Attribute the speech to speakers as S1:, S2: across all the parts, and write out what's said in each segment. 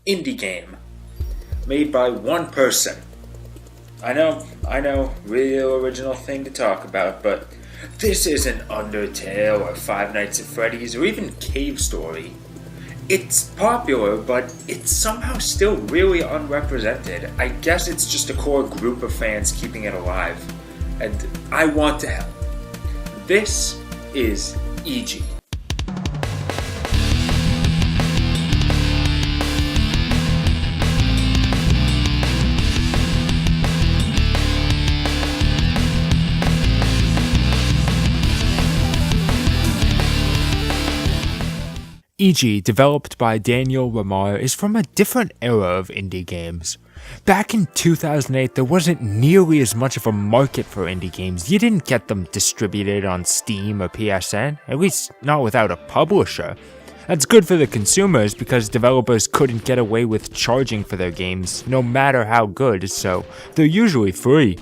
S1: indie game made by one person. I know, real original thing to talk about, but this isn't Undertale or Five Nights at Freddy's or even Cave Story. It's popular, but it's somehow still really unrepresented. I guess it's just a core group of fans keeping it alive. And I want to help. This is EG.
S2: EG, developed by Daniel Ramar, is from a different era of indie games. Back in 2008, there wasn't nearly as much of a market for indie games. You didn't get them distributed on Steam or PSN, at least not without a publisher. That's good for the consumers because developers couldn't get away with charging for their games, no matter how good, so they're usually free.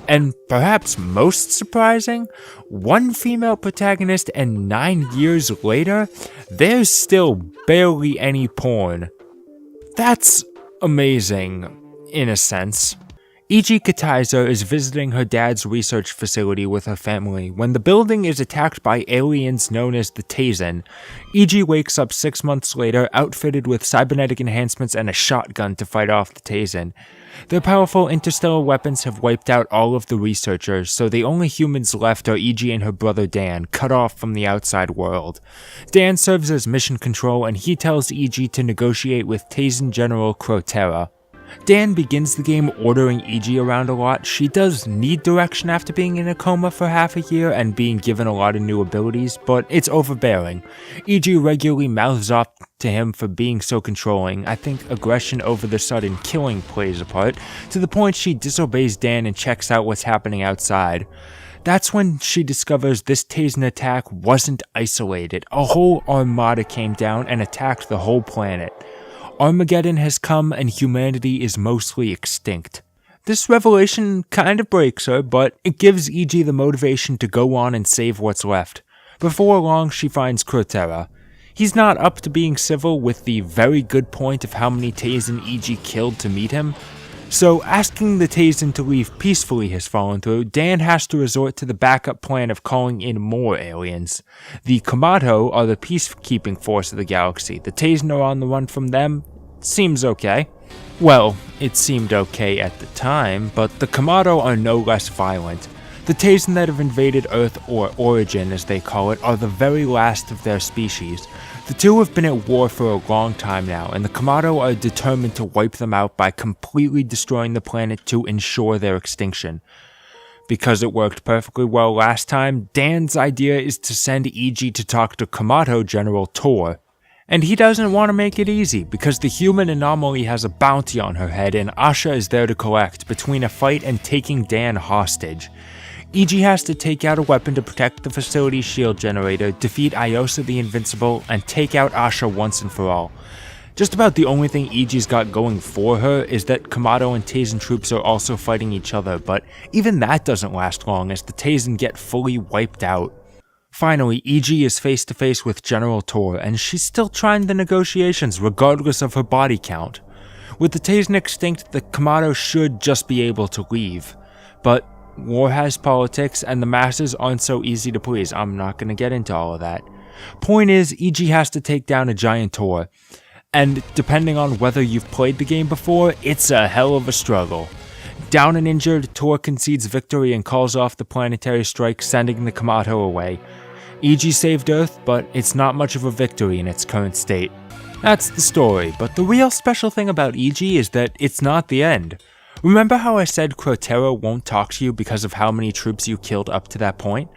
S2: And perhaps most surprising, one female protagonist and 9 years later, there's still barely any porn. That's amazing, in a sense. E.G. Katizer is visiting her dad's research facility with her family when the building is attacked by aliens known as the Tazen. E.G. wakes up 6 months later outfitted with cybernetic enhancements and a shotgun to fight off the Tazen. Their powerful interstellar weapons have wiped out all of the researchers, so the only humans left are E.G. and her brother Dan, cut off from the outside world. Dan serves as mission control and he tells E.G. to negotiate with Tazen General Crotera. Dan begins the game ordering E.G. around a lot. She does need direction after being in a coma for half a year and being given a lot of new abilities, but it's overbearing. E.G. regularly mouths off to him for being so controlling. I think aggression over the sudden killing plays a part, to the point she disobeys Dan and checks out what's happening outside. That's when she discovers this Tazen attack wasn't isolated. A whole armada came down and attacked the whole planet. Armageddon has come and humanity is mostly extinct. This revelation kind of breaks her, but it gives E.G. the motivation to go on and save what's left. Before long, she finds Crotera. He's not up to being civil with the very good point of how many Tazen E.G. killed to meet him. So asking the Tazen to leave peacefully has fallen through. Dan has to resort to the backup plan of calling in more aliens. The Kamato are the peacekeeping force of the galaxy. The Tazen are on the run from them. Seems okay. Well, it seemed okay at the time, but the Kamato are no less violent. The Tazen that have invaded Earth, or Origin as they call it, are the very last of their species. The two have been at war for a long time now, and the Kamato are determined to wipe them out by completely destroying the planet to ensure their extinction. Because it worked perfectly well last time, Dan's idea is to send E.G. to talk to Kamato General Tor. And he doesn't want to make it easy, because the human anomaly has a bounty on her head and Asha is there to collect, between a fight and taking Dan hostage. E.G. has to take out a weapon to protect the facility's shield generator, defeat Iosa the Invincible, and take out Asha once and for all. Just about the only thing E.G.'s got going for her is that Kamato and Tazen troops are also fighting each other, but even that doesn't last long as the Tazen get fully wiped out. Finally, E.G. is face to face with General Tor, and she's still trying the negotiations regardless of her body count. With the Tazen extinct, the Kamato should just be able to leave. But war has politics, and the masses aren't so easy to please. I'm not going to get into all of that. Point is, E.G. has to take down a giant Tor, and depending on whether you've played the game before, it's a hell of a struggle. Down and injured, Tor concedes victory and calls off the planetary strike, sending the Kamato away. E.G. saved Earth, but it's not much of a victory in its current state. That's the story, but the real special thing about E.G. is that it's not the end. Remember how I said Crotera won't talk to you because of how many troops you killed up to that point?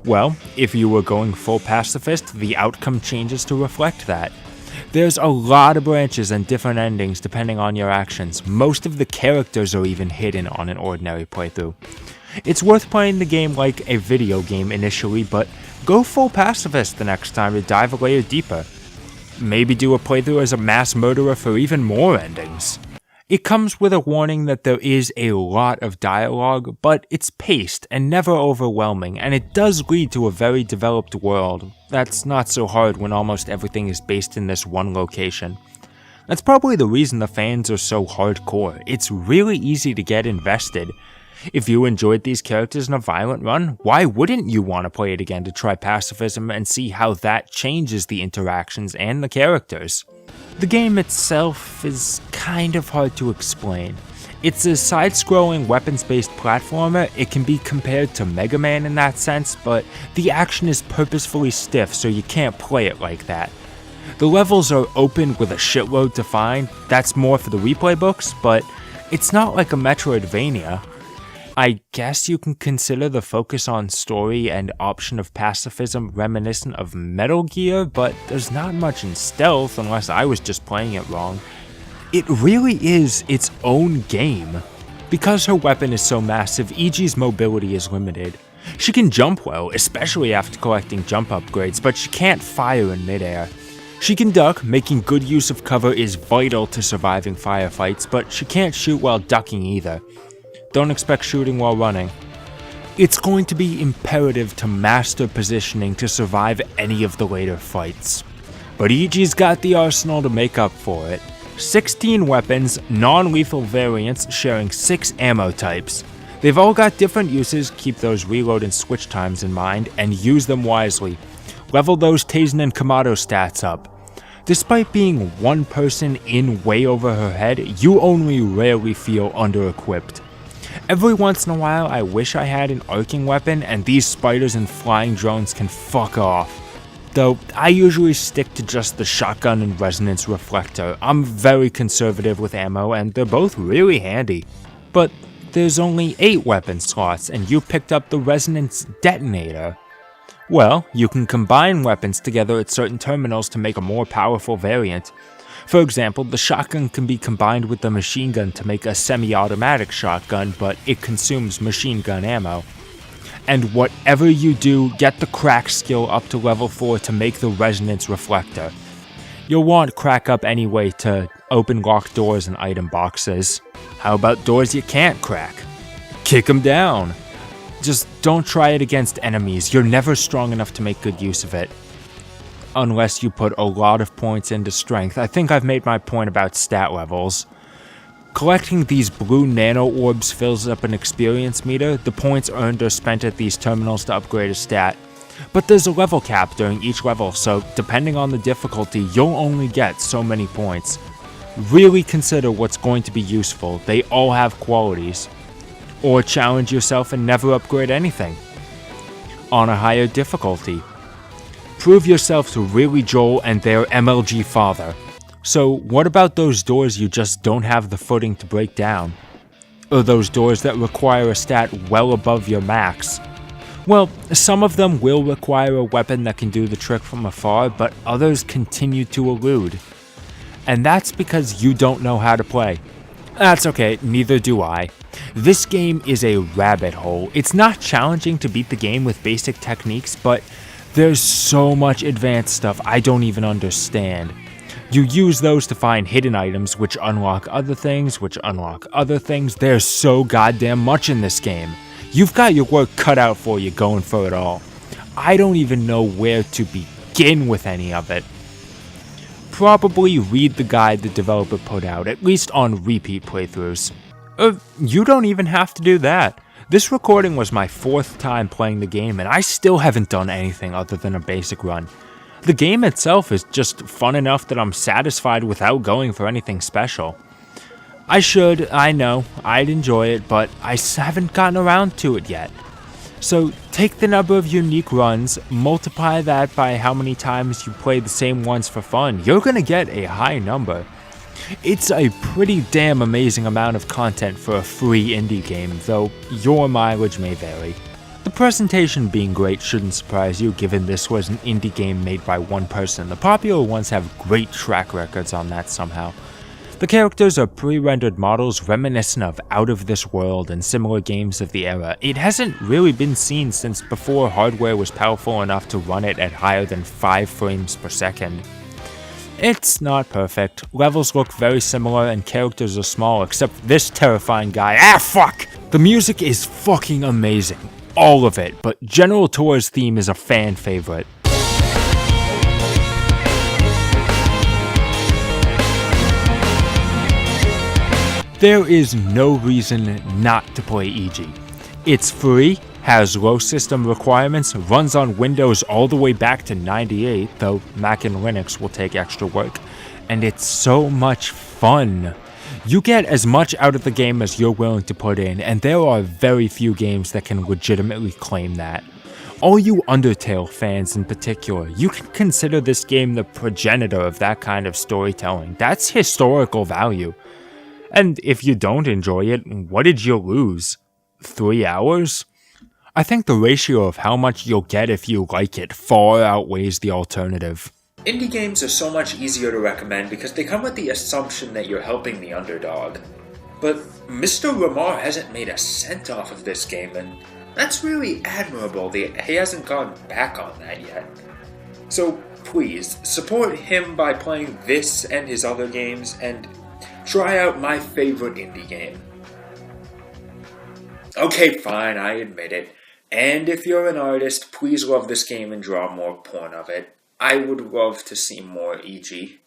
S2: Well, if you were going full pacifist, the outcome changes to reflect that. There's a lot of branches and different endings depending on your actions. Most of the characters are even hidden on an ordinary playthrough. It's worth playing the game like a video game initially, but go full pacifist the next time to dive a layer deeper. Maybe do a playthrough as a mass murderer for even more endings. It comes with a warning that there is a lot of dialogue, but it's paced and never overwhelming, and it does lead to a very developed world. That's not so hard when almost everything is based in this one location. That's probably the reason the fans are so hardcore. It's really easy to get invested. If you enjoyed these characters in a violent run, why wouldn't you want to play it again to try pacifism and see how that changes the interactions and the characters? The game itself is kind of hard to explain. It's a side-scrolling weapons-based platformer. It can be compared to Mega Man in that sense, but the action is purposefully stiff so you can't play it like that. The levels are open with a shitload to find. That's more for the replay books, but it's not like a Metroidvania. I guess you can consider the focus on story and option of pacifism reminiscent of Metal Gear, but there's not much in stealth unless I was just playing it wrong. It really is its own game. Because her weapon is so massive, EG's mobility is limited. She can jump well, especially after collecting jump upgrades, but she can't fire in midair. She can duck, making good use of cover is vital to surviving firefights, but she can't shoot while ducking either. Don't expect shooting while running. It's going to be imperative to master positioning to survive any of the later fights. But EG's got the arsenal to make up for it. 16 weapons, non-lethal variants sharing 6 ammo types. They've all got different uses, keep those reload and switch times in mind, and use them wisely. Level those Taisen and Kamado stats up. Despite being one person in way over her head, you only rarely feel under-equipped. Every once in a while I wish I had an arcing weapon and these spiders and flying drones can fuck off. Though I usually stick to just the shotgun and resonance reflector. I'm very conservative with ammo and they're both really handy. But there's only 8 weapon slots and you picked up the resonance detonator. Well, you can combine weapons together at certain terminals to make a more powerful variant. For example, the shotgun can be combined with the machine gun to make a semi-automatic shotgun, but it consumes machine gun ammo. And whatever you do, get the crack skill up to level 4 to make the resonance reflector. You'll want crack up anyway to open locked doors and item boxes. How about doors you can't crack? Kick them down! Just don't try it against enemies, you're never strong enough to make good use of it. Unless you put a lot of points into strength. I think I've made my point about stat levels. Collecting these blue nano orbs fills up an experience meter. The points earned are spent at these terminals to upgrade a stat. But there's a level cap during each level, so depending on the difficulty, you'll only get so many points. Really consider what's going to be useful. They all have qualities. Or challenge yourself and never upgrade anything. On a higher difficulty. Prove yourself to really Joel and their MLG father. So what about those doors you just don't have the footing to break down? Or those doors that require a stat well above your max? Well, some of them will require a weapon that can do the trick from afar, but others continue to elude. And that's because you don't know how to play. That's okay, neither do I. This game is a rabbit hole. It's not challenging to beat the game with basic techniques, but there's so much advanced stuff I don't even understand. You use those to find hidden items, which unlock other things, There's so goddamn much in this game. You've got your work cut out for you going for it all. I don't even know where to begin with any of it. Probably read the guide the developer put out, at least on repeat playthroughs. You don't even have to do that. This recording was my 4th time playing the game and I still haven't done anything other than a basic run. The game itself is just fun enough that I'm satisfied without going for anything special. I know, I'd enjoy it, but I haven't gotten around to it yet. So take the number of unique runs, multiply that by how many times you play the same ones for fun, you're gonna get a high number. It's a pretty damn amazing amount of content for a free indie game, though your mileage may vary. The presentation being great shouldn't surprise you given this was an indie game made by one person. The popular ones have great track records on that somehow. The characters are pre-rendered models reminiscent of Out of This World and similar games of the era. It hasn't really been seen since before hardware was powerful enough to run it at higher than 5 frames per second. It's not perfect. Levels look very similar and characters are small except this terrifying guy. Fuck! The music is fucking amazing. All of it, but General Tour's theme is a fan favorite. There is no reason not to play EG. It's free, has low system requirements, runs on Windows all the way back to 98, though Mac and Linux will take extra work, and it's so much fun. You get as much out of the game as you're willing to put in, and there are very few games that can legitimately claim that. All you Undertale fans in particular, you can consider this game the progenitor of that kind of storytelling. That's historical value. And if you don't enjoy it, what did you lose? 3 hours? I think the ratio of how much you'll get if you like it far outweighs the alternative.
S1: Indie games are so much easier to recommend because they come with the assumption that you're helping the underdog. But Mr. Ramar hasn't made a cent off of this game, and that's really admirable that he hasn't gone back on that yet. So please, support him by playing this and his other games, and try out my favorite indie game. Okay, fine, I admit it. And if you're an artist, please love this game and draw more porn of it. I would love to see more EG.